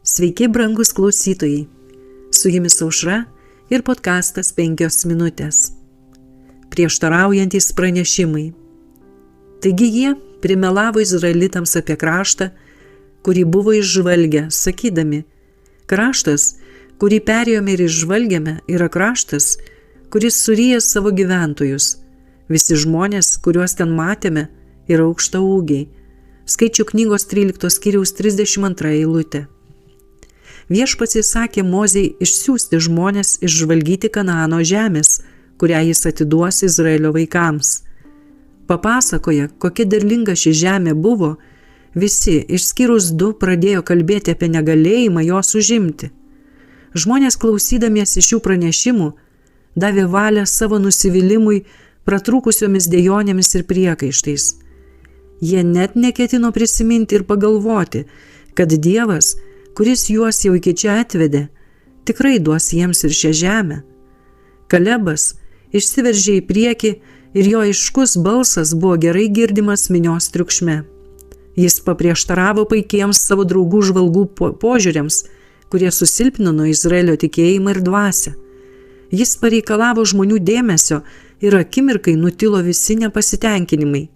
Sveiki, brangus klausytojai. Su jumis Aušra ir podkastas 5 minutės. Prieštaraujantis pranešimai. Taigi jie primelavo izraelitams apie kraštą, kurį buvo išžvalgę, sakydami, kraštas, kurį perėjome ir išžvalgėme, yra kraštas, kuris suryja savo gyventojus. Visi žmonės, kuriuos ten matėme, yra aukštaūgiai. Skaičių knygos 13 skyriaus 32 eilutė. Viešpats įsakė Mozei išsiųsti žmonės išžvalgyti Kanaano žemės, kurią jis atiduos Izraelio vaikams. Papasakoja, kokia derlinga ši žemė buvo, visi, išskyrus 2, pradėjo kalbėti apie negalėjimą jos užimti. Žmonės klausydamiesi šių pranešimų davė valią savo nusivylimui pratrūkusiomis dejonėmis ir priekaištais. Jie net neketino prisiminti ir pagalvoti, kad Dievas, kuris juos jau iki čia atvedė, tikrai duos jiems ir šią žemę. Kalebas išsiveržė į priekį ir jo aiškus balsas buvo gerai girdimas minios triukšme. Jis paprieštaravo paikiems savo draugų žvalgų požiūriams, kurie susilpnino Izraelio tikėjimą ir dvasią. Jis pareikalavo žmonių dėmesio ir akimirkai nutilo visi nepasitenkinimai.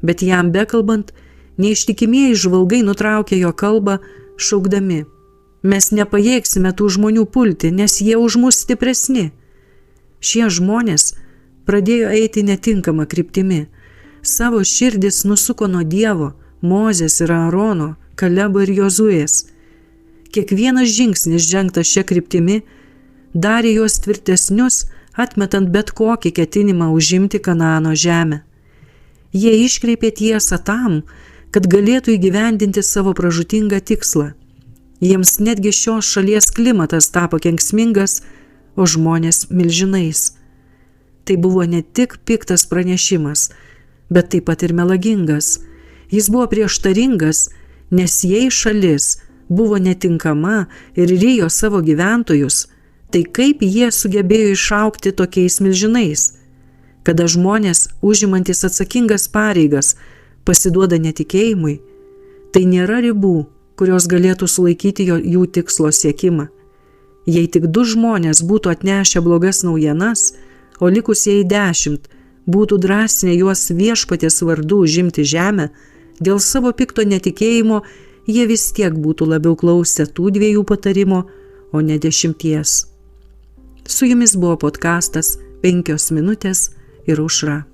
Bet jam bekalbant, neištikimieji žvalgai nutraukė jo kalbą, šaukdami, mes nepajėgsime tų žmonių pulti, nes jie už mus stipresni. Šie žmonės pradėjo eiti netinkamą kryptimi. Savo širdis nusuko nuo Dievo, Mozės ir Aarono, Kalebo ir Jozuės. Kiekvienas žingsnis žengtas šia kryptimi darė juos tvirtesnius, atmetant bet kokį ketinimą užimti Kanaano žemę. Jie iškreipė tiesą tam, kad galėtų įgyvendinti savo pražūtingą tikslą. Jiems netgi šios šalies klimatas tapo kenksmingas, o žmonės milžinais. Tai buvo ne tik piktas pranešimas, bet taip pat ir melagingas. Jis buvo prieštaringas, nes jei šalis buvo netinkama ir rijo savo gyventojus, tai kaip jie sugebėjo išaugti tokiais milžinais? Kada žmonės, užimantis atsakingas pareigas, pasiduoda netikėjimui, tai nėra ribų, kurios galėtų sulaikyti jų tikslo siekimą. Jei tik 2 žmonės būtų atnešę blogas naujienas, o likusieji 10 būtų drąsinę juos Viešpaties vardu užimti žemę, dėl savo pikto netikėjimo jie vis tiek būtų labiau klausę tų 2 patarimo, o ne 10. Su jumis buvo podkastas 5 minutės ir Aušra.